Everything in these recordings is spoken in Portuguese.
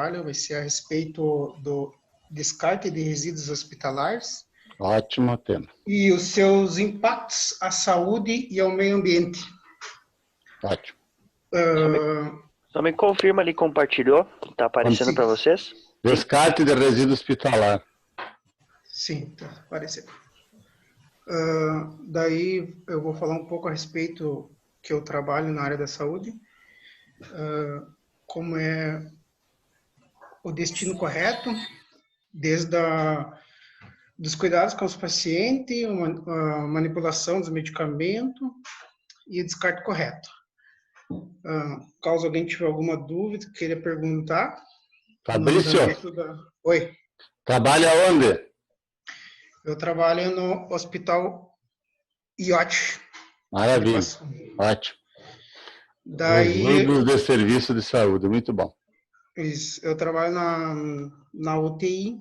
Vai ser a respeito do descarte de resíduos hospitalares. Ótimo tema. E os seus impactos à saúde e ao meio ambiente. Ótimo. Só me confirma ali, compartilhou? Tá aparecendo para vocês? Descarte de resíduo hospitalar. Sim, tá aparecendo. Daí eu vou falar um pouco a respeito que eu trabalho na área da saúde, como é o destino correto, desde dos cuidados com os pacientes, a manipulação dos medicamentos e o descarte correto. Caso alguém tiver alguma dúvida, queira perguntar. Fabrício, Oi. trabalha onde? Eu trabalho no Hospital IOT. Maravilha, ótimo. Daí, Resíduos de serviço de saúde, muito bom. Isso, eu trabalho na UTI,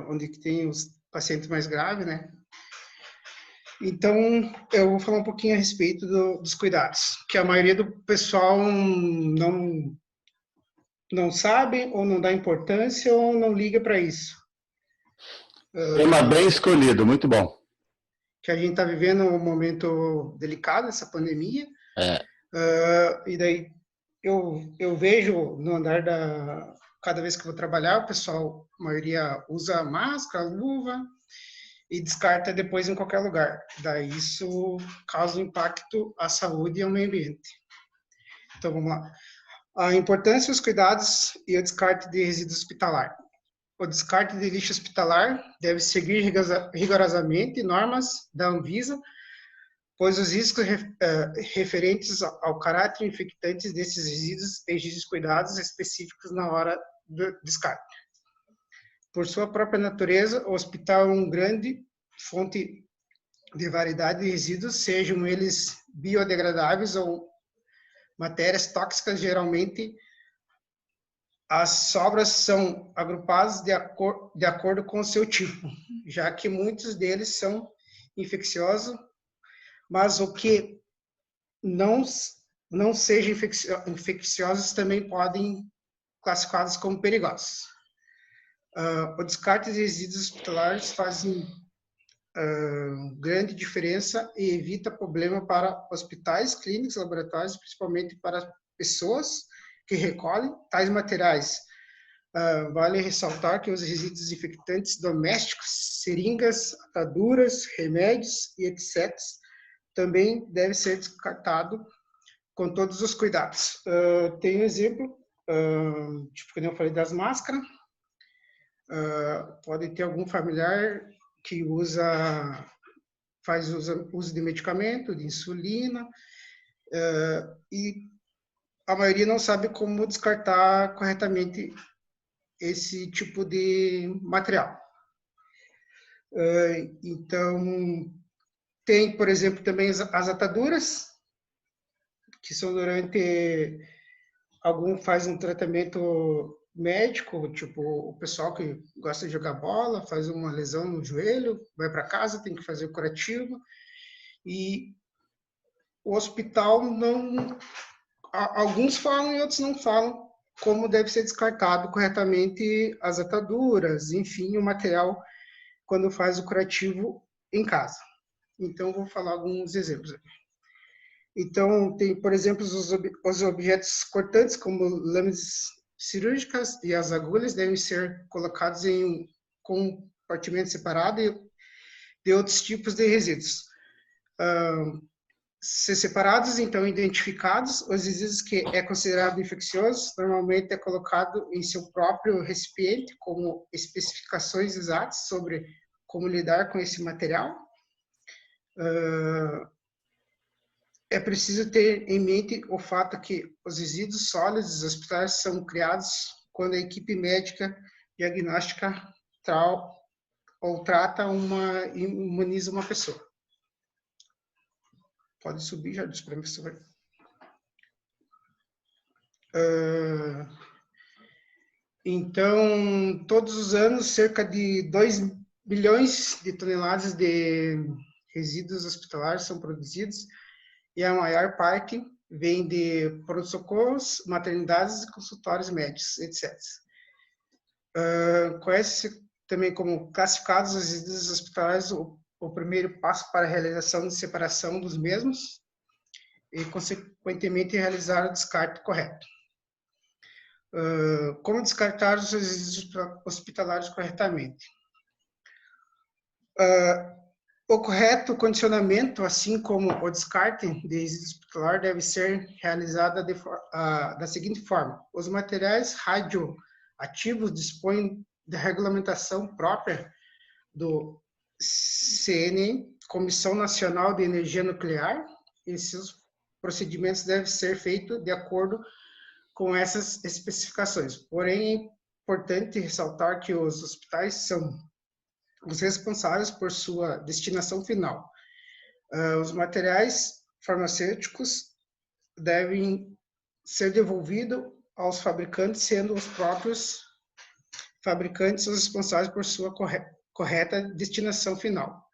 onde tem os pacientes mais graves, né? Então, eu vou falar um pouquinho a respeito dos cuidados, que a maioria do pessoal não sabe, ou não dá importância, ou não liga para isso. Tema bem escolhido, muito bom. Que a gente está vivendo um momento delicado, essa pandemia. E daí eu vejo no andar cada vez que eu vou trabalhar, o pessoal, a maioria usa máscara, luva e descarta depois em qualquer lugar. Daí isso causa um impacto à saúde e ao meio ambiente. Então vamos lá. A importância, os cuidados e o descarte de resíduos hospitalar. O descarte de lixo hospitalar deve seguir rigorosamente normas da Anvisa, pois os riscos referentes ao caráter infectante desses resíduos exigem cuidados específicos na hora do descarte. Por sua própria natureza, o hospital é uma grande fonte de variedade de resíduos, sejam eles biodegradáveis ou matérias tóxicas. Geralmente, as sobras são agrupadas de acordo com o seu tipo, já que muitos deles são infecciosos, mas o que não sejam infecciosos também podem classificados como perigosos. O descarte de resíduos hospitalares fazem grande diferença e evita problema para hospitais, clínicas, laboratórios, principalmente para pessoas que recolhem tais materiais. Vale ressaltar que os resíduos infectantes domésticos, seringas, ataduras, remédios e etc., também deve ser descartado com todos os cuidados. Tem um exemplo, tipo, como eu falei, das máscaras. Pode ter algum familiar que faz uso de medicamento, de insulina, e a maioria não sabe como descartar corretamente esse tipo de material. Então, tem, por exemplo, também as ataduras, que são durante... Algum faz um tratamento médico, tipo, o pessoal que gosta de jogar bola, faz uma lesão no joelho, vai para casa, tem que fazer o curativo, e o hospital não... Alguns falam e outros não falam como deve ser descartado corretamente as ataduras, enfim, o material quando faz o curativo em casa. Então, vou falar alguns exemplos aqui. Então, tem, por exemplo, os objetos cortantes, como lâminas cirúrgicas, e as agulhas devem ser colocados em um compartimento separado de outros tipos de resíduos. Ser separados, então, identificados, os resíduos que é considerado infeccioso, normalmente é colocado em seu próprio recipiente, como especificações exatas sobre como lidar com esse material. É preciso ter em mente o fato que os resíduos sólidos hospitalares são criados quando a equipe médica diagnóstica humaniza uma pessoa. Pode subir, já disse para mim, professor. Então, todos os anos, cerca de 2 bilhões de toneladas de resíduos hospitalares são produzidos, e a maior parte vem de pronto-socorros, maternidades e consultórios médicos, etc. Conhece também como classificados os resíduos hospitalares o primeiro passo para a realização de separação dos mesmos e, consequentemente, realizar o descarte correto. Como descartar os resíduos hospitalares corretamente? O correto condicionamento, assim como o descarte de resíduos hospitalar, deve ser realizado da seguinte forma. Os materiais radioativos dispõem da regulamentação própria do CNE, Comissão Nacional de Energia Nuclear, e seus procedimentos devem ser feitos de acordo com essas especificações. Porém, é importante ressaltar que os hospitais são os responsáveis por sua destinação final. Os materiais farmacêuticos devem ser devolvidos aos fabricantes, sendo os próprios fabricantes os responsáveis por sua correta destinação final.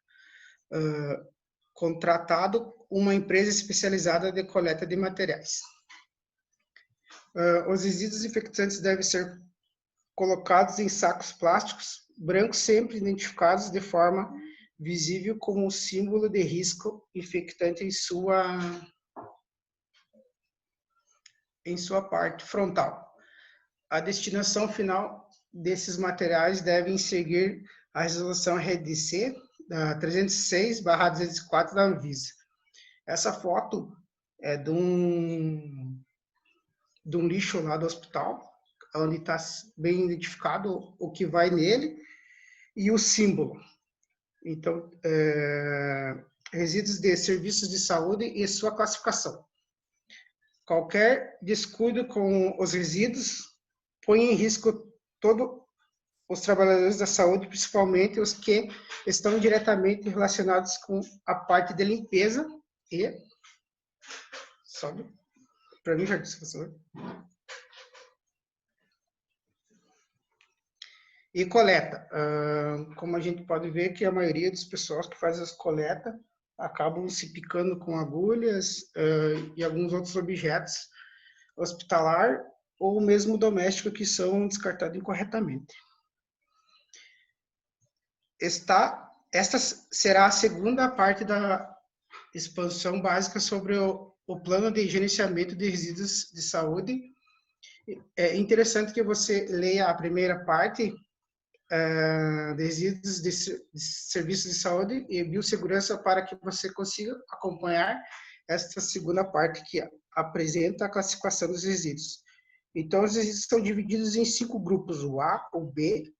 Contratado uma empresa especializada de coleta de materiais. Os resíduos infectantes devem ser colocados em sacos plásticos brancos, sempre identificados de forma visível como um símbolo de risco infectante em sua parte frontal. A destinação final desses materiais deve seguir a resolução RDC 306/204 da Anvisa. Essa foto é de um lixo lá do hospital, onde está bem identificado o que vai nele e o símbolo. Então, resíduos de serviços de saúde e sua classificação. Qualquer descuido com os resíduos põe em risco todos os trabalhadores da saúde, principalmente os que estão diretamente relacionados com a parte de limpeza e... Sobe para mim, Jardim, por favor. E coleta. Como a gente pode ver que a maioria das pessoas que faz as coletas acabam se picando com agulhas e alguns outros objetos hospitalar ou mesmo doméstico que são descartados incorretamente. Esta será a segunda parte da expansão básica sobre o plano de gerenciamento de resíduos de saúde. É interessante que você leia a primeira parte, de resíduos de serviços de saúde e biossegurança, para que você consiga acompanhar esta segunda parte que apresenta a classificação dos resíduos. Então, os resíduos estão divididos em 5 grupos: o A, o B,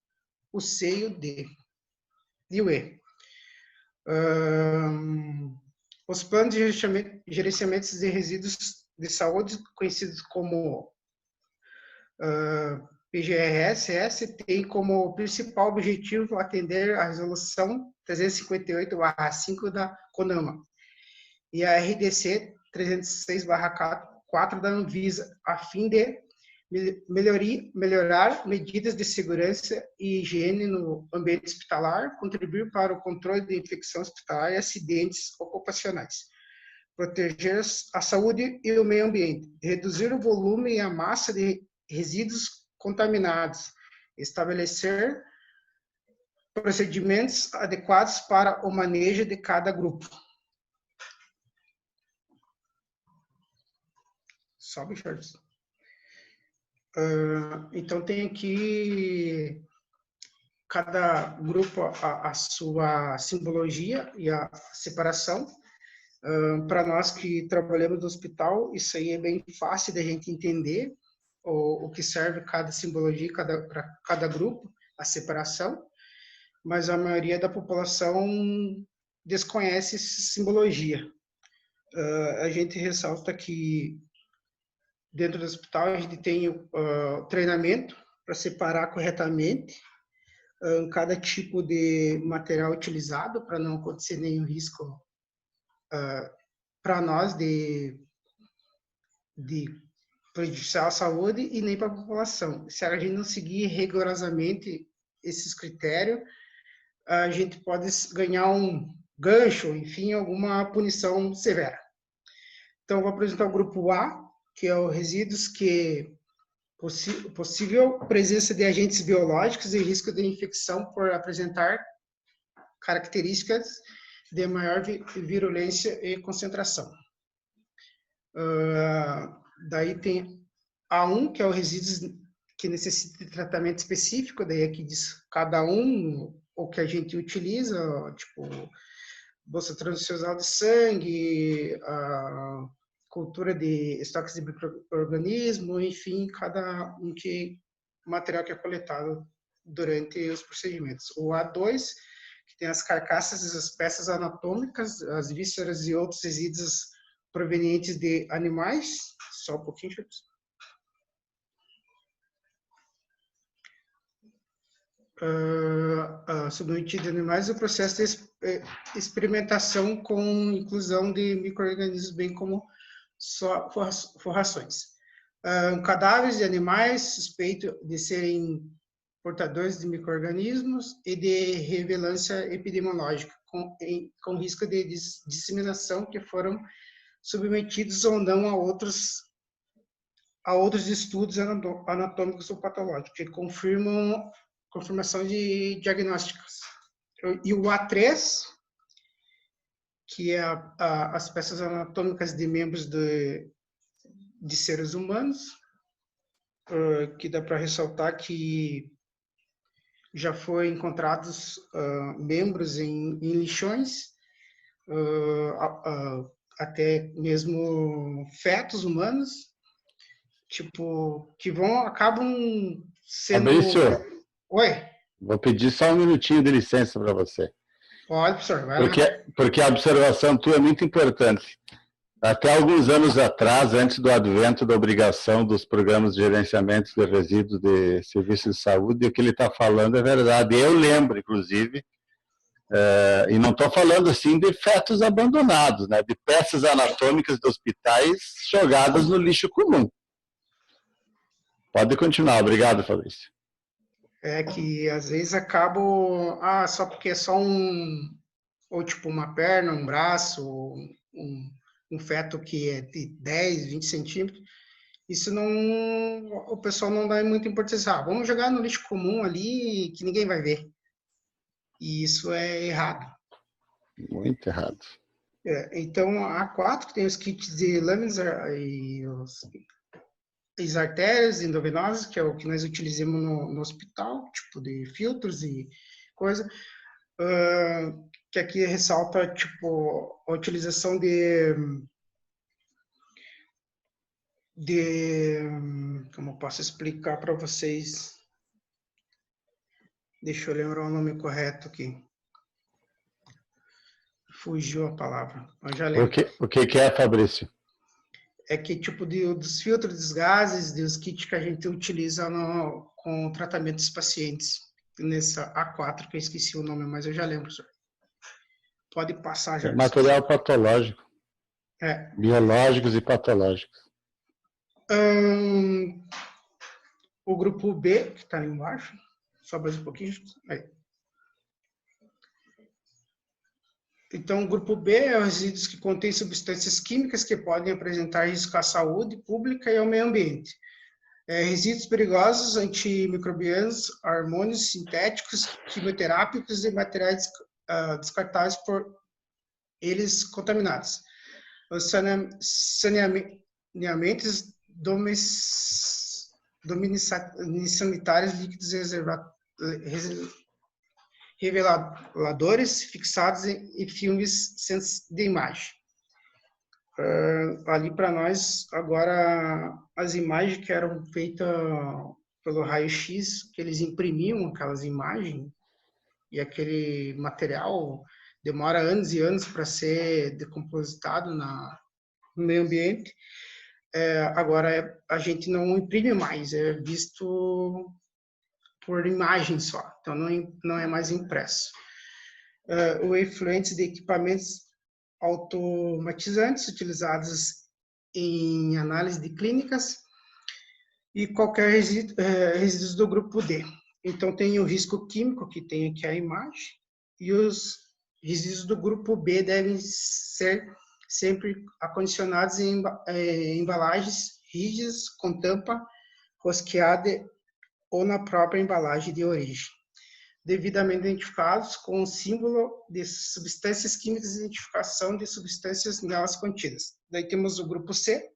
o C e o D. E o E. Os planos de gerenciamento de resíduos de saúde, conhecidos como PGRSS, tem como principal objetivo atender a resolução 358/5 da CONAMA e a RDC 306/4 da Anvisa, a fim de melhorar medidas de segurança e higiene no ambiente hospitalar, contribuir para o controle de infecção hospitalar e acidentes ocupacionais, proteger a saúde e o meio ambiente, reduzir o volume e a massa de resíduos contaminados, estabelecer procedimentos adequados para o manejo de cada grupo. Sobe, Charles. Então, tem aqui cada grupo a sua simbologia e a separação. Para nós que trabalhamos no hospital, isso aí é bem fácil da gente entender o que serve cada simbologia para cada grupo, a separação, mas a maioria da população desconhece essa simbologia. A gente ressalta que dentro do hospital a gente tem treinamento para separar corretamente cada tipo de material utilizado, para não acontecer nenhum risco para nós de prejudiciar a saúde e nem para a população. Se a gente não seguir rigorosamente esses critérios, a gente pode ganhar um gancho, enfim, alguma punição severa. Então, vou apresentar o grupo A, que é os resíduos que possível presença de agentes biológicos e risco de infecção por apresentar características de maior virulência e concentração. Daí tem A1, que é o resíduos que necessita de tratamento específico, daí aqui diz cada um, o que a gente utiliza, tipo, bolsa transfusional de sangue, a cultura de estoques de micro-organismos, enfim, cada material que é coletado durante os procedimentos. O A2, que tem as carcaças, as peças anatômicas, as vísceras e outros resíduos provenientes de animais. Só um pouquinho, submetido de animais, o processo de experimentação com inclusão de micro-organismos, bem como forrações. Cadáveres de animais suspeitos de serem portadores de micro-organismos e de relevância epidemiológica, com risco de disseminação, que foram submetidos ou não a outros estudos anatômicos ou patológicos, que confirmação de diagnósticos. E o A3, que é as peças anatômicas de membros de seres humanos, que dá para ressaltar que já foi encontrados membros em lixões, até mesmo fetos humanos, tipo, que acabam sendo... Fabrício, Oi? vou pedir só um minutinho de licença para você. Pode, professor, vai lá. Porque a observação tua é muito importante. Até alguns anos atrás, antes do advento da obrigação dos programas de gerenciamento de resíduos de serviços de saúde, o que ele está falando é verdade. Eu lembro, inclusive, e não estou falando assim de fetos abandonados, né, de peças anatômicas de hospitais jogadas no lixo comum. Pode continuar. Obrigado, Fabrício. É que às vezes acabo, só porque é só ou tipo uma perna, um braço, um feto que é de 10, 20 centímetros, isso não, o pessoal não dá muita importância. Vamos jogar no lixo comum ali que ninguém vai ver. E isso é errado. Muito errado. Então, a A4, que tem os kits de lâminas e as artérias endovenosas, que é o que nós utilizamos no hospital, tipo de filtros e coisa, que aqui ressalta, tipo, a utilização como eu posso explicar para vocês? Deixa eu lembrar o nome correto aqui. Fugiu a palavra, mas já lembro. O que é, Fabrício? É que tipo dos filtros, dos gases, dos kits que a gente utiliza com o tratamento dos pacientes. Nessa A4, que eu esqueci o nome, mas eu já lembro, senhor. Pode passar já. Material patológico. Biológicos e patológicos. O grupo B, que está ali embaixo, só mais um pouquinho. Aí. Então, o grupo B é os resíduos que contêm substâncias químicas que podem apresentar risco à saúde pública e ao meio ambiente. Resíduos perigosos, antimicrobianos, hormônios sintéticos, quimioterápicos e materiais descartáveis por eles contaminados. Os saneamentos sanitários líquidos reveladores fixados em filmes de imagem. Ali para nós, agora, as imagens que eram feitas pelo raio-x, que eles imprimiam aquelas imagens, e aquele material demora anos e anos para ser decompositado no meio ambiente. Agora, a gente não imprime mais, é visto por imagem só, então não é mais impresso. O efluente de equipamentos automatizantes utilizados em análise de clínicas e qualquer resíduos do grupo D. Então, tem o risco químico, que tem aqui a imagem, e os resíduos do grupo B devem ser sempre acondicionados em embalagens rígidas com tampa rosqueada ou na própria embalagem de origem, devidamente identificados com o símbolo de substâncias químicas de identificação de substâncias nelas contidas. Daí temos o grupo C,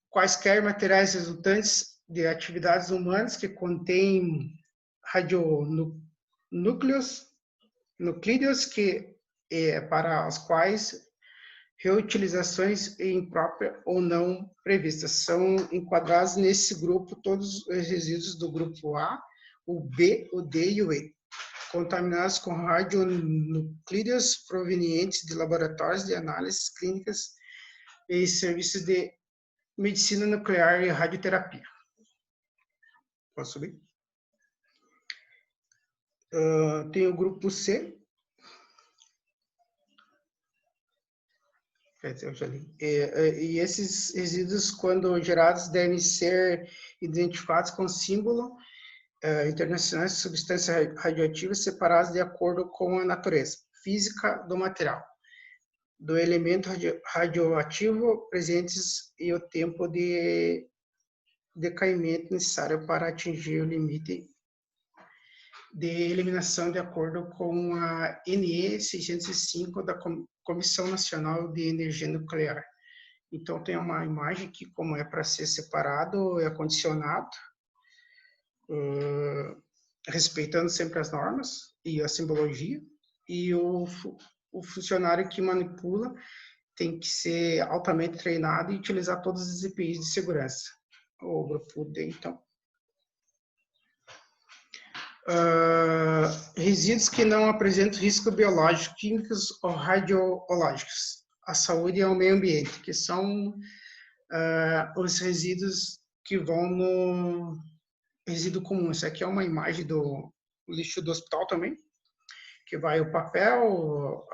quaisquer materiais resultantes de atividades humanas que contêm radionúcleos, nuclídeos que para os quais reutilizações impróprias ou não previstas. São enquadrados nesse grupo todos os resíduos do grupo A, o B, o D e o E, contaminados com radionuclídeos provenientes de laboratórios de análises clínicas e serviços de medicina nuclear e radioterapia. Posso subir? Tem o grupo C. Eu já li. E esses resíduos, quando gerados, devem ser identificados com símbolo internacional de substâncias radioativas separadas de acordo com a natureza física do material, do elemento radioativo presentes e o tempo de decaimento necessário para atingir o limite de eliminação de acordo com a NE 605 da Comissão Nacional de Energia Nuclear. Então, tem uma imagem aqui, como é para ser separado e acondicionado, respeitando sempre as normas e a simbologia, e o funcionário que manipula tem que ser altamente treinado e utilizar todos os EPIs de segurança. O grupo D, então. Resíduos que não apresentam risco biológico, químicos ou radiológicos à saúde e ao meio ambiente, que são os resíduos que vão no resíduo comum. Essa aqui é uma imagem do lixo do hospital também, que vai o papel,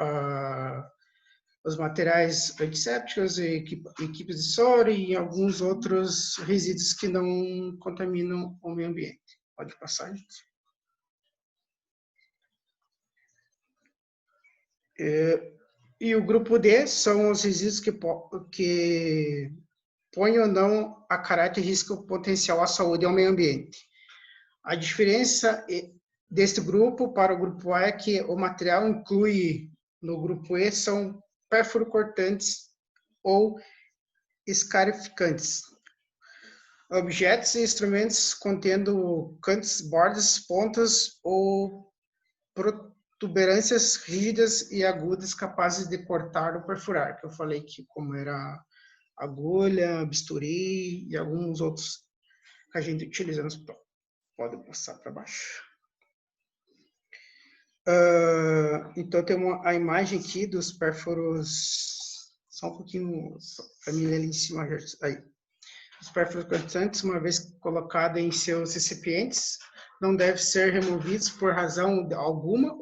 os materiais antissépticos, equipes de soro e alguns outros resíduos que não contaminam o meio ambiente. Pode passar, gente. E o grupo D são os resíduos que põem ou não a caráter de risco potencial à saúde e ao meio ambiente. A diferença deste grupo para o grupo A é que o material inclui no grupo E são perfuro-cortantes ou escarificantes, objetos e instrumentos contendo cantos, bordas, pontas ou protuberâncias rígidas e agudas capazes de cortar ou perfurar, que eu falei que como era agulha, bisturi e alguns outros que a gente utiliza no hospital. Pode passar para baixo. Então, tem a imagem aqui dos pérfuros, só um pouquinho, para mim ler ali em cima, aí. Os pérfuros cortantes, uma vez colocados em seus recipientes, não devem ser removidos por razão alguma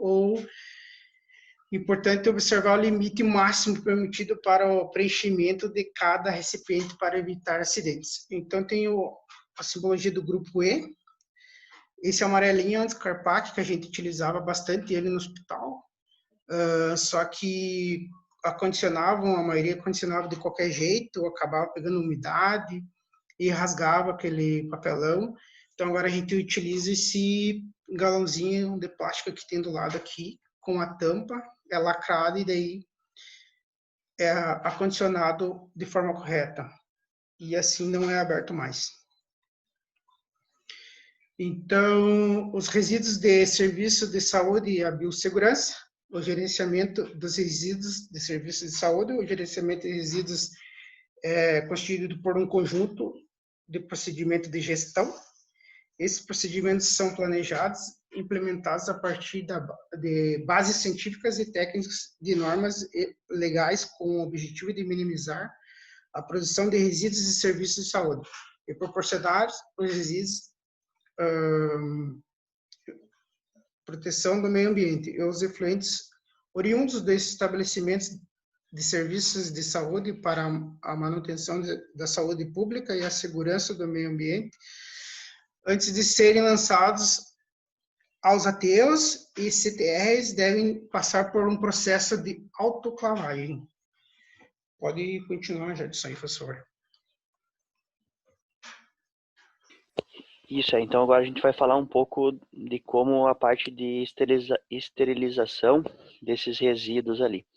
é importante observar o limite máximo permitido para o preenchimento de cada recipiente para evitar acidentes. Então, tem a simbologia do grupo E. Esse amarelinho é um Carpac, que a gente utilizava bastante ele no hospital, só que a maioria acondicionava de qualquer jeito, acabava pegando umidade e rasgava aquele papelão. Então, agora a gente utiliza esse galãozinho de plástico que tem do lado aqui, com a tampa, é lacrado e daí é acondicionado de forma correta. E assim não é aberto mais. Então, os resíduos de serviço de saúde e a biossegurança, o gerenciamento dos resíduos de serviço de saúde, o gerenciamento de resíduos é constituído por um conjunto de procedimentos de gestão. Esses procedimentos são planejados, implementados a partir de bases científicas e técnicas de normas legais com o objetivo de minimizar a produção de resíduos de serviços de saúde e proporcionar os resíduos proteção do meio ambiente e os efluentes oriundos desses estabelecimentos de serviços de saúde para a manutenção da saúde pública e a segurança do meio ambiente, antes de serem lançados aos ateus e CTRs, devem passar por um processo de autoclavagem. Pode continuar, Jadson, por favor. Isso, então agora a gente vai falar um pouco de como a parte de esterilização desses resíduos ali.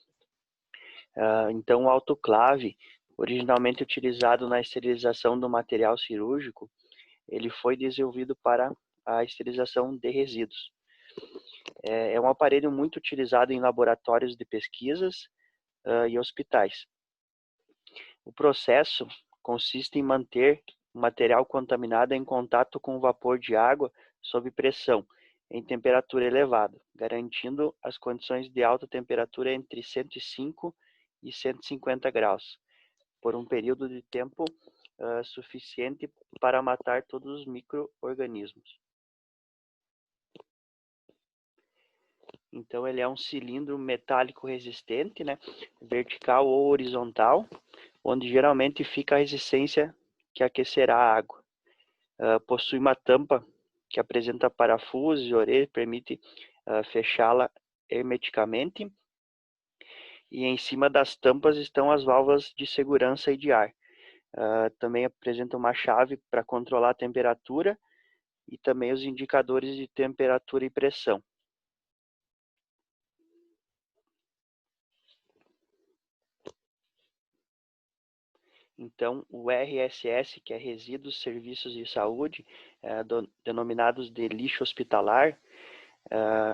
Então, o autoclave, originalmente utilizado na esterilização do material cirúrgico, ele foi desenvolvido para a esterilização de resíduos. É um aparelho muito utilizado em laboratórios de pesquisas e hospitais. O processo consiste em manter o material contaminado em contato com o vapor de água sob pressão, em temperatura elevada, garantindo as condições de alta temperatura entre 105 e 150 graus, por um período de tempo suficiente para matar todos os micro-organismos. Então, ele é um cilindro metálico resistente, né, vertical ou horizontal, onde geralmente fica a resistência que aquecerá a água. Possui uma tampa que apresenta parafusos e orelhas, permite fechá-la hermeticamente. E em cima das tampas estão as válvulas de segurança e de ar. Também apresenta uma chave para controlar a temperatura e também os indicadores de temperatura e pressão. Então, o RSS, que é Resíduos, Serviços de Saúde, denominados de lixo hospitalar,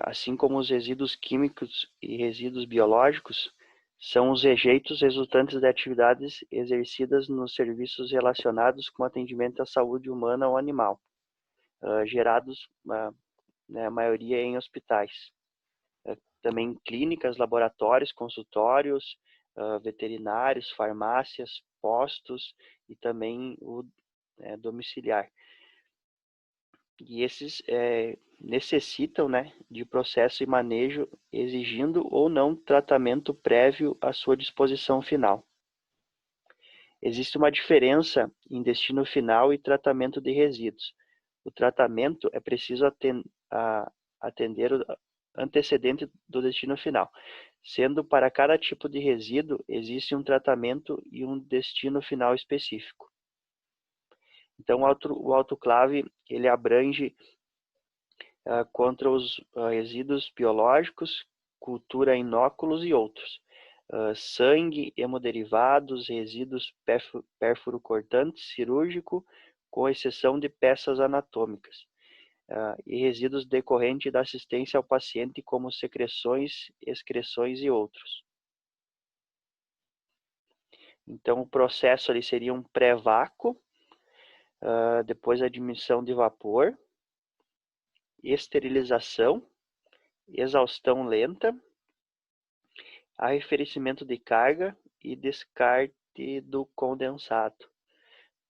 assim como os resíduos químicos e resíduos biológicos, são os rejeitos resultantes de atividades exercidas nos serviços relacionados com atendimento à saúde humana ou animal, gerados, a maioria, em hospitais. Também clínicas, laboratórios, consultórios, veterinários, farmácias, postos e também o domiciliar. E esses necessitam, né, de processo e manejo, exigindo ou não tratamento prévio à sua disposição final. Existe uma diferença em destino final e tratamento de resíduos. O tratamento é preciso atender o antecedente do destino final, sendo para cada tipo de resíduo existe um tratamento e um destino final específico. Então, o autoclave, ele abrange contra os resíduos biológicos, cultura inóculos e outros. Sangue, hemoderivados, resíduos pérfuro-cortantes, cirúrgico, com exceção de peças anatômicas. E resíduos decorrentes da assistência ao paciente, como secreções, excreções e outros. Então, o processo ali seria um pré-vácuo, depois a admissão de vapor, esterilização, exaustão lenta, arrefecimento de carga e descarte do condensado.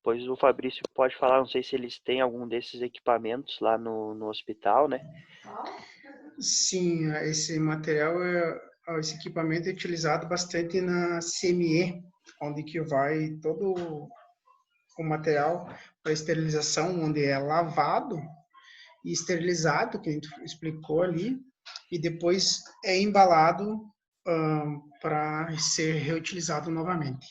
Pois o Fabrício pode falar, não sei se eles têm algum desses equipamentos lá no hospital, né? Sim, esse material, esse equipamento é utilizado bastante na CME, onde que vai todo o material para esterilização, onde é lavado e esterilizado, que a gente explicou ali, e depois é embalado para ser reutilizado novamente.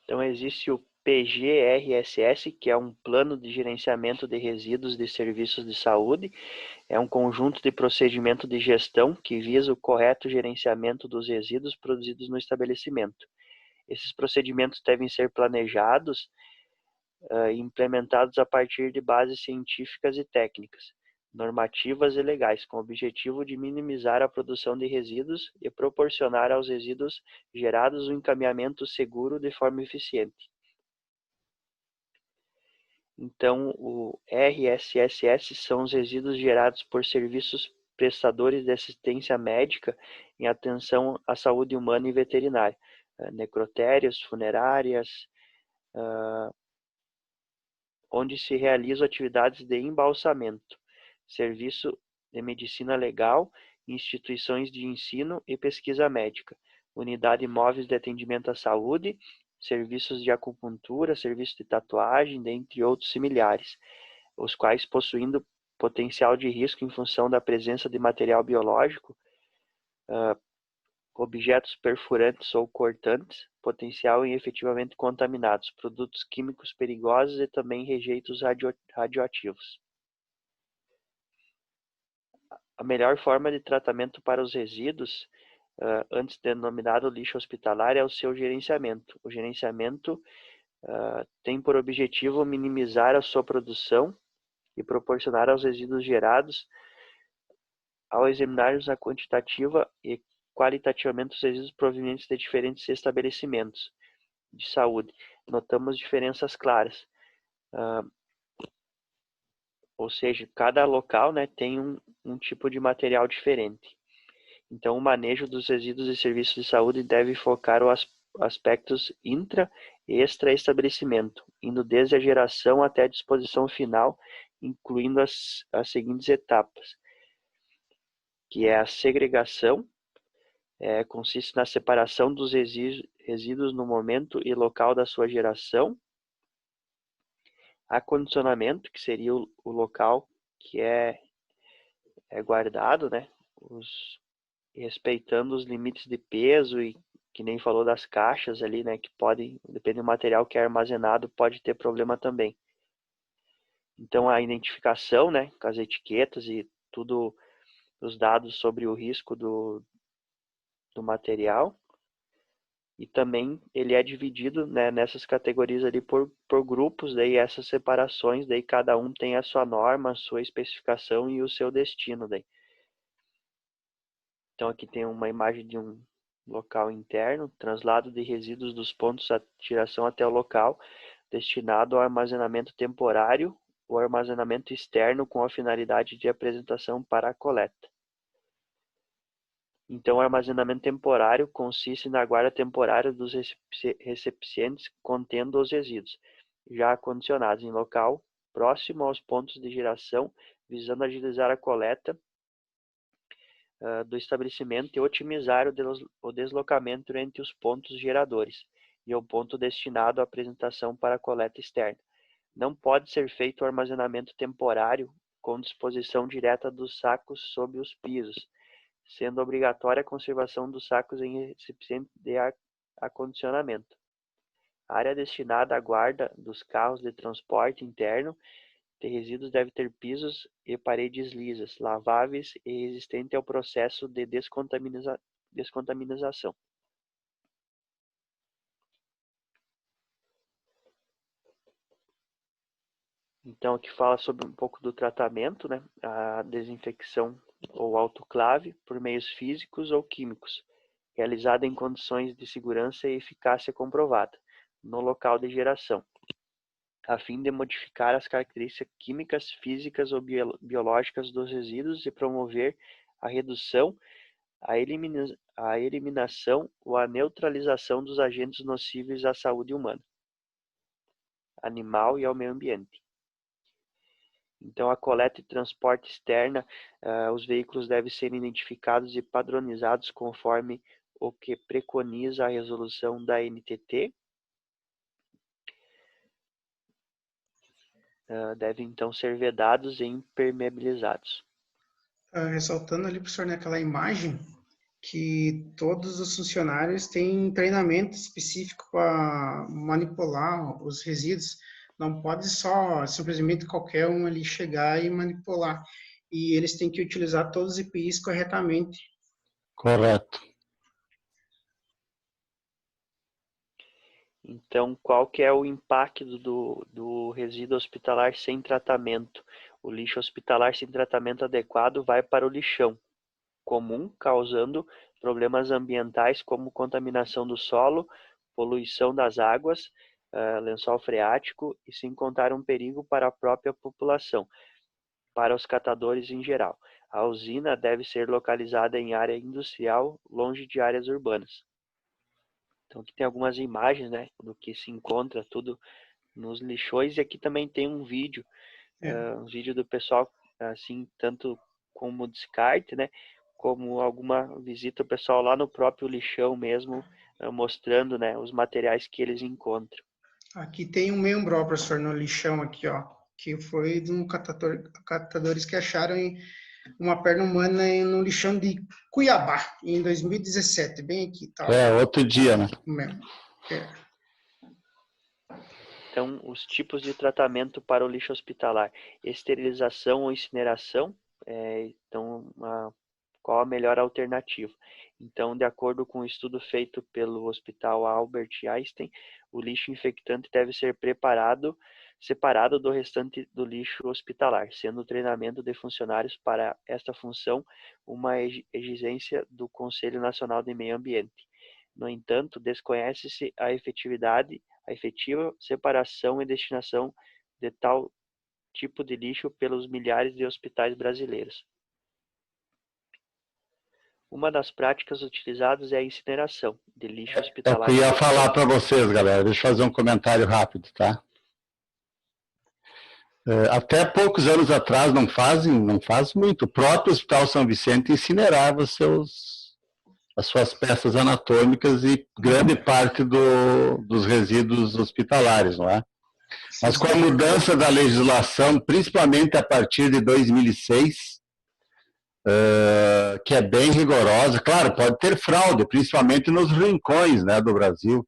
Então, existe o PGRSS, que é um plano de gerenciamento de resíduos de serviços de saúde. É um conjunto de procedimento de gestão que visa o correto gerenciamento dos resíduos produzidos no estabelecimento. Esses procedimentos devem ser planejados e implementados a partir de bases científicas e técnicas, normativas e legais, com o objetivo de minimizar a produção de resíduos e proporcionar aos resíduos gerados um encaminhamento seguro de forma eficiente. Então, o RSSS são os resíduos gerados por serviços prestadores de assistência médica em atenção à saúde humana e veterinária, necrotérios, funerárias, onde se realizam atividades de embalsamento, serviço de medicina legal, instituições de ensino e pesquisa médica, unidade móveis de atendimento à saúde, serviços de acupuntura, serviço de tatuagem, dentre outros similares, os quais, possuindo potencial de risco em função da presença de material biológico, objetos perfurantes ou cortantes, potencial e efetivamente contaminados, produtos químicos perigosos e também rejeitos radioativos. A melhor forma de tratamento para os resíduos, antes denominado lixo hospitalar, é o seu gerenciamento. O gerenciamento tem por objetivo minimizar a sua produção e proporcionar aos resíduos gerados, ao examinarmos a quantitativa e qualitativamente os resíduos provenientes de diferentes estabelecimentos de saúde. Notamos diferenças claras. Ou seja, cada local, né, tem um tipo de material diferente. Então, o manejo dos resíduos e serviços de saúde deve focar os aspectos intra e extra-estabelecimento, indo desde a geração até a disposição final, incluindo as seguintes etapas, que é a segregação, consiste na separação dos resíduos no momento e local da sua geração, acondicionamento, que seria o local que é guardado, né, respeitando os limites de peso e que nem falou das caixas ali, né, que podem, dependendo do material que é armazenado, pode ter problema também. Então, a identificação, né, com as etiquetas e tudo, os dados sobre o risco do material. E também ele é dividido, né, nessas categorias ali por grupos, daí essas separações, daí cada um tem a sua norma, a sua especificação e o seu destino. Daí. Então aqui tem uma imagem de um local interno, translado de resíduos dos pontos de tiração até o local, destinado ao armazenamento temporário ou armazenamento externo com a finalidade de apresentação para a coleta. Então, o armazenamento temporário consiste na guarda temporária dos recipientes contendo os resíduos, já acondicionados em local próximo aos pontos de geração, visando agilizar a coleta do estabelecimento e otimizar o deslocamento entre os pontos geradores e o ponto destinado à apresentação para a coleta externa. Não pode ser feito o armazenamento temporário com disposição direta dos sacos sob os pisos, sendo obrigatória a conservação dos sacos em recipiente de acondicionamento. A área destinada à guarda dos carros de transporte interno de resíduos deve ter pisos e paredes lisas, laváveis e resistente ao processo de descontaminação. Então, aqui fala sobre um pouco do tratamento, né? A desinfecção ou autoclave por meios físicos ou químicos, realizada em condições de segurança e eficácia comprovada, no local de geração, a fim de modificar as características químicas, físicas ou biológicas dos resíduos e promover a redução, a eliminação ou a neutralização dos agentes nocivos à saúde humana, animal e ao meio ambiente. Então, a coleta e transporte externa, os veículos devem ser identificados e padronizados conforme o que preconiza a resolução da NTT. Devem, então, ser vedados e impermeabilizados. Ressaltando ali, professor, naquela imagem, que todos os funcionários têm treinamento específico para manipular os resíduos. Não pode só simplesmente qualquer um ali chegar e manipular. E eles têm que utilizar todos os EPIs corretamente. Correto. Então, qual que é o impacto do resíduo hospitalar sem tratamento? O lixo hospitalar sem tratamento adequado vai para o lixão comum, causando problemas ambientais como contaminação do solo, poluição das águas, lençol freático e sem contar um perigo para a própria população, para os catadores em geral. A usina deve ser localizada em área industrial, longe de áreas urbanas. Então aqui tem algumas imagens, né, do que se encontra tudo nos lixões, e aqui também tem um vídeo, um vídeo do pessoal, assim, tanto como descarte, né, como alguma visita ao pessoal lá no próprio lixão mesmo, mostrando, né, os materiais que eles encontram. Aqui tem um membro, ó, professor, no lixão aqui, ó, que foi de um catadores que acharam uma perna humana no lixão de Cuiabá, em 2017, bem aqui. Tá? Outro dia, né? Mesmo. Então, os tipos de tratamento para o lixo hospitalar: esterilização ou incineração. Então, qual a melhor alternativa? Então, de acordo com um estudo feito pelo Hospital Albert Einstein, o lixo infectante deve ser separado do restante do lixo hospitalar, sendo o treinamento de funcionários para esta função uma exigência do Conselho Nacional de Meio Ambiente. No entanto, desconhece-se a efetiva separação e destinação de tal tipo de lixo pelos milhares de hospitais brasileiros. Uma das práticas utilizadas é a incineração de lixo hospitalar. Eu ia falar para vocês, galera. Deixa eu fazer um comentário rápido, tá? Até poucos anos atrás, não faz muito, o próprio Hospital São Vicente incinerava as suas peças anatômicas e grande parte dos resíduos hospitalares, não é? Mas com a mudança da legislação, principalmente a partir de 2006, que é bem rigorosa, claro, pode ter fraude, principalmente nos rincões, né, do Brasil,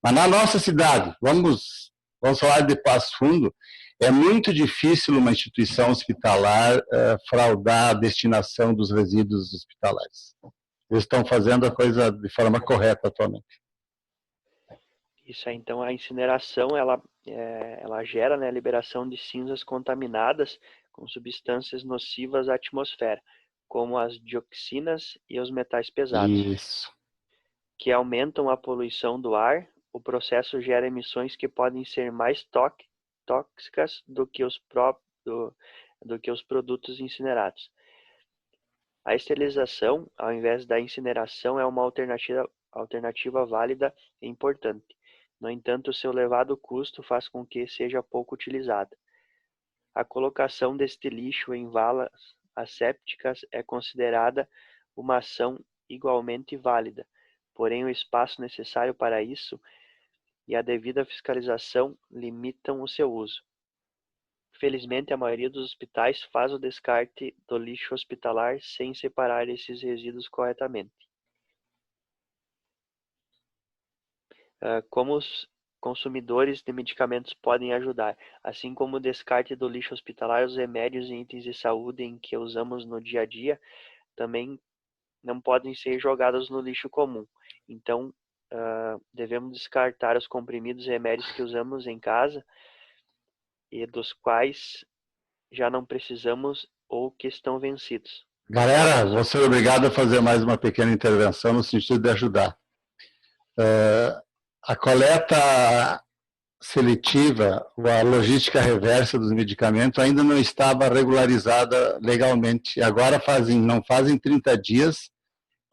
mas na nossa cidade, vamos falar de Passo Fundo, é muito difícil uma instituição hospitalar fraudar a destinação dos resíduos hospitalares. Eles estão fazendo a coisa de forma correta atualmente. Isso aí, então a incineração, ela gera, né, a liberação de cinzas contaminadas com substâncias nocivas à atmosfera, como as dioxinas e os metais pesados. Isso. Que aumentam a poluição do ar. O processo gera emissões que podem ser mais tóxicas do que os produtos incinerados. A esterilização, ao invés da incineração, é uma alternativa válida e importante. No entanto, o seu elevado custo faz com que seja pouco utilizada. A colocação deste lixo em valas assépticas é considerada uma ação igualmente válida, porém o espaço necessário para isso e a devida fiscalização limitam o seu uso. Felizmente, a maioria dos hospitais faz o descarte do lixo hospitalar sem separar esses resíduos corretamente. Como os consumidores de medicamentos podem ajudar? Assim como o descarte do lixo hospitalar, os remédios e itens de saúde em que usamos no dia a dia também não podem ser jogados no lixo comum. Então, devemos descartar os comprimidos e remédios que usamos em casa e dos quais já não precisamos ou que estão vencidos. Galera, vou ser obrigado a fazer mais uma pequena intervenção no sentido de ajudar. A coleta seletiva, ou a logística reversa dos medicamentos ainda não estava regularizada legalmente. Agora não fazem 30 dias,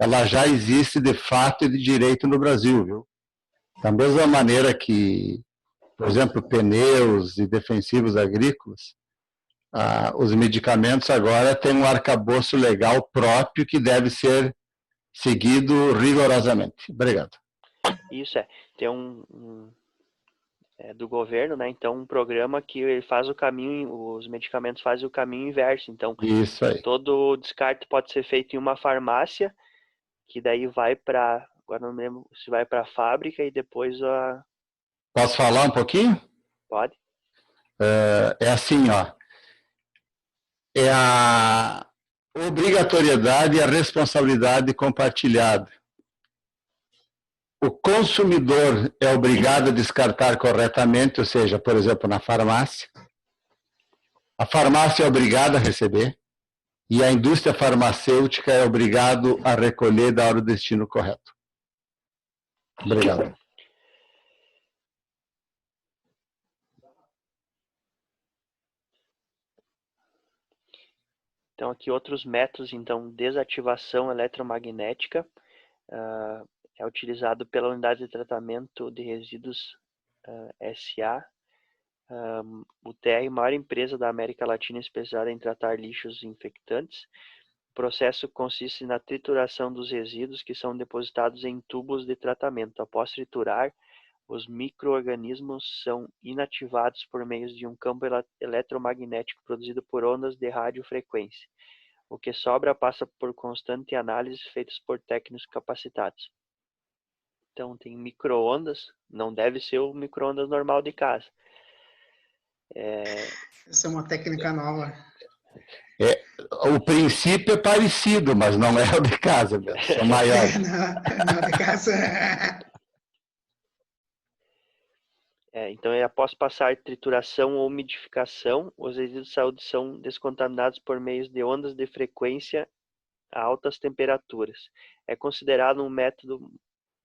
ela já existe de fato e de direito no Brasil, viu? Da mesma maneira que, por exemplo, pneus e defensivos agrícolas, os medicamentos agora têm um arcabouço legal próprio que deve ser seguido rigorosamente. Obrigado. Isso tem do governo, né? Então um programa que ele faz o caminho, os medicamentos fazem o caminho inverso. Então isso aí. Todo o descarte pode ser feito em uma farmácia, que daí vai para, agora não lembro se vai para a fábrica e depois a... Posso falar um pouquinho? Pode. É assim, ó. É a obrigatoriedade e a responsabilidade compartilhada. O consumidor é obrigado a descartar corretamente, ou seja, por exemplo, na farmácia. A farmácia é obrigada a receber e a indústria farmacêutica é obrigado a recolher e dar o destino correto. Obrigado. Então, aqui outros métodos. Então, desativação eletromagnética é utilizado pela Unidade de Tratamento de Resíduos SA. O TR, maior empresa da América Latina especializada em tratar lixos infectantes. O processo consiste na trituração dos resíduos que são depositados em tubos de tratamento. Após triturar, os micro-organismos são inativados por meio de um campo eletromagnético produzido por ondas de radiofrequência. O que sobra passa por constante análise feitas por técnicos capacitados. Então, tem micro-ondas, não deve ser o micro-ondas normal de casa. Essa é uma técnica nova. O princípio é parecido, mas não é o de casa, são maiores. Não, de casa. Então, após passar trituração ou umidificação, os resíduos de saúde são descontaminados por meio de ondas de frequência a altas temperaturas. É considerado um método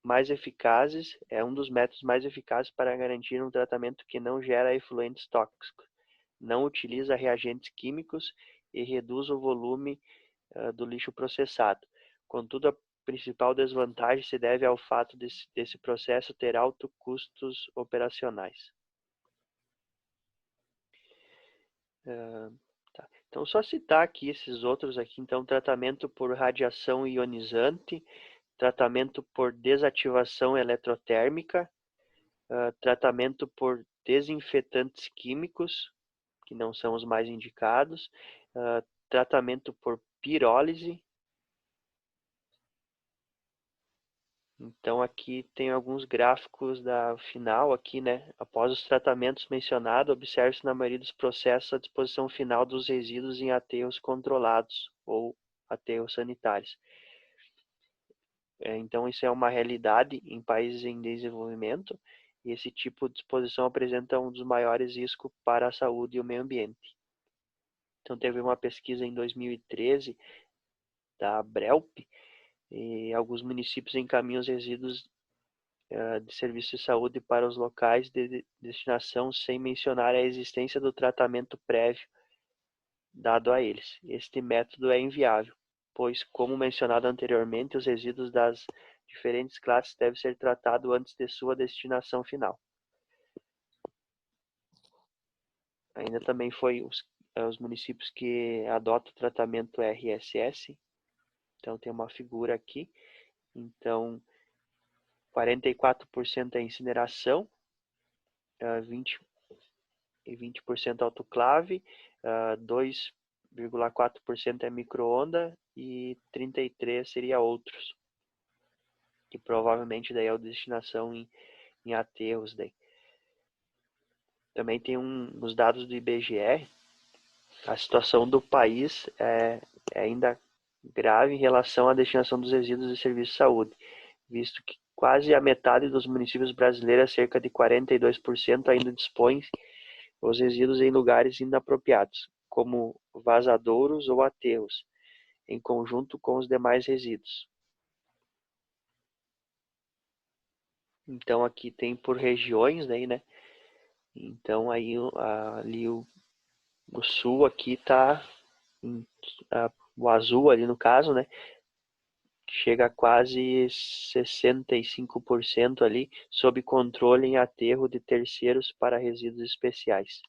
mais eficazes, um dos métodos mais eficazes para garantir um tratamento que não gera efluentes tóxicos, não utiliza reagentes químicos e reduz o volume do lixo processado. Contudo, a principal desvantagem se deve ao fato desse processo ter altos custos operacionais. Então, só citar aqui esses outros aqui. Então, tratamento por radiação ionizante, tratamento por desativação eletrotérmica, tratamento por desinfetantes químicos, que não são os mais indicados, tratamento por pirólise. Então, aqui tem alguns gráficos da final aqui, né? Após os tratamentos mencionados, observe-se na maioria dos processos a disposição final dos resíduos em aterros controlados ou aterros sanitários. Então, isso é uma realidade em países em desenvolvimento, e esse tipo de disposição apresenta um dos maiores riscos para a saúde e o meio ambiente. Então, teve uma pesquisa em 2013 da Brelp, e alguns municípios encaminham os resíduos de serviço de saúde para os locais de destinação sem mencionar a existência do tratamento prévio dado a eles. Este método é inviável, pois, como mencionado anteriormente, os resíduos das diferentes classes devem ser tratados antes de sua destinação final. Ainda também foi os municípios que adotam o tratamento RSS. Então, tem uma figura aqui. Então, 44% é incineração, 20% autoclave, 2,4% é micro-onda e 33% seria outros. Que provavelmente daí é a destinação em aterros. Daí. Também tem os dados do IBGE. A situação do país é ainda grave em relação à destinação dos resíduos de serviço de saúde, visto que quase a metade dos municípios brasileiros, cerca de 42%, ainda dispõem os resíduos em lugares inapropriados, como vazadouros ou aterros, em conjunto com os demais resíduos. Então, aqui tem por regiões, daí, né? Então, aí, ali o sul aqui está, o azul ali no caso, né? Chega a quase 65% ali, sob controle em aterro de terceiros para resíduos especiais.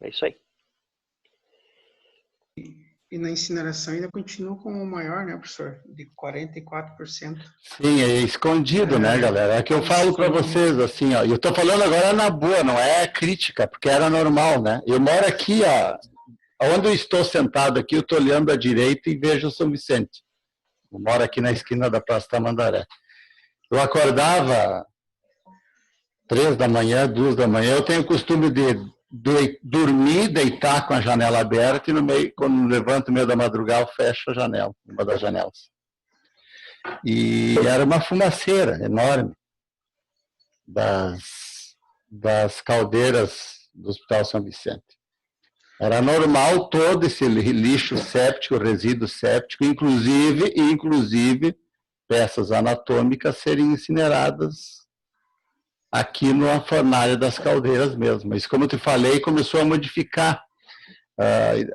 É isso aí. E na incineração ainda continua como o maior, né, professor? De 44%. Sim, é escondido, né, galera? É que eu falo para vocês, assim, ó, eu estou falando agora na boa, não é crítica, porque era normal, né? Eu moro aqui, onde eu estou sentado aqui, eu estou olhando à direita e vejo o São Vicente. Eu moro aqui na esquina da Praça Tamandaré. Eu acordava 3 da manhã, 2 da manhã, eu tenho o costume de dormir, deitar com a janela aberta e no meio, quando levanto no meio da madrugada, eu fecho a janela, uma das janelas. E era uma fumaceira enorme das caldeiras do Hospital São Vicente. Era normal todo esse lixo séptico, resíduo séptico, inclusive peças anatômicas serem incineradas aqui na fornalha das caldeiras mesmo. Mas, como eu te falei, começou a modificar.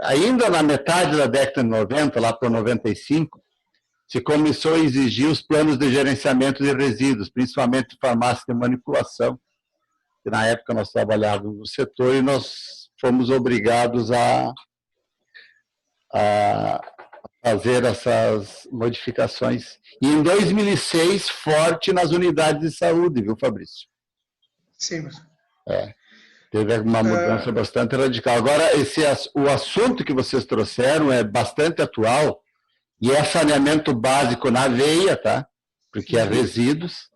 Ainda na metade da década de 90, lá para 95, se começou a exigir os planos de gerenciamento de resíduos, principalmente farmácia de manipulação, que na época nós trabalhávamos no setor e nós fomos obrigados a fazer essas modificações. E em 2006, forte nas unidades de saúde, viu, Fabrício? Sim, professor. Teve uma mudança bastante radical. Agora, o assunto que vocês trouxeram é bastante atual, e é saneamento básico na veia, tá? Porque é resíduos,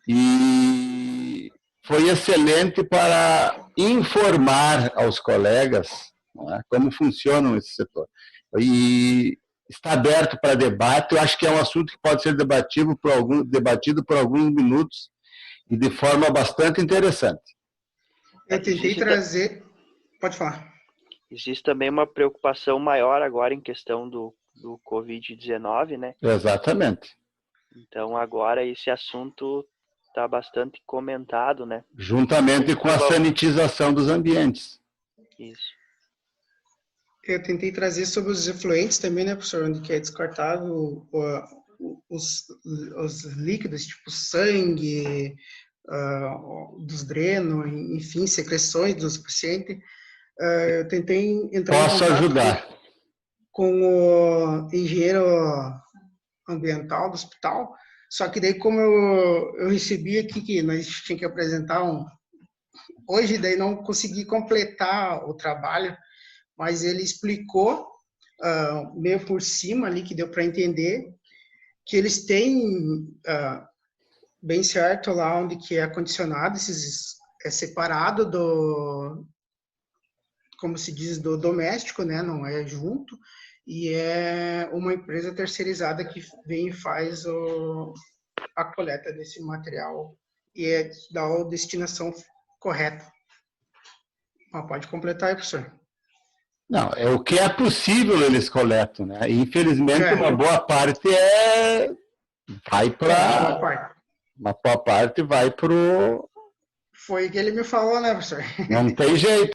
e foi excelente para informar aos colegas, não é, como funciona esse setor. E está aberto para debate. Eu acho que é um assunto que pode ser debatido por alguns minutos e de forma bastante interessante. Eu tentei trazer... Pode falar. Existe também uma preocupação maior agora em questão do Covid-19, né? Exatamente. Então, agora esse assunto está bastante comentado, né? Juntamente com a sanitização dos ambientes. Isso. Eu tentei trazer sobre os efluentes também, né, professor, onde que é descartável os líquidos, tipo sangue, dos drenos, enfim, secreções dos pacientes. Eu tentei entrar em contato ajudar com o engenheiro ambiental do hospital, só que daí como eu recebi aqui que nós tínhamos que apresentar hoje, daí não consegui completar o trabalho, mas ele explicou meio por cima ali, que deu para entender, que eles têm bem certo lá onde que é acondicionado, é separado do, como se diz, do doméstico, né, não é junto, e é uma empresa terceirizada que vem e faz a coleta desse material e dá a destinação correta. Mas pode completar aí, professor. Não, é o que é possível eles coletam, né? E, infelizmente, uma boa parte vai para... Uma boa parte vai para o... Foi o que ele me falou, né, professor? Não tem jeito.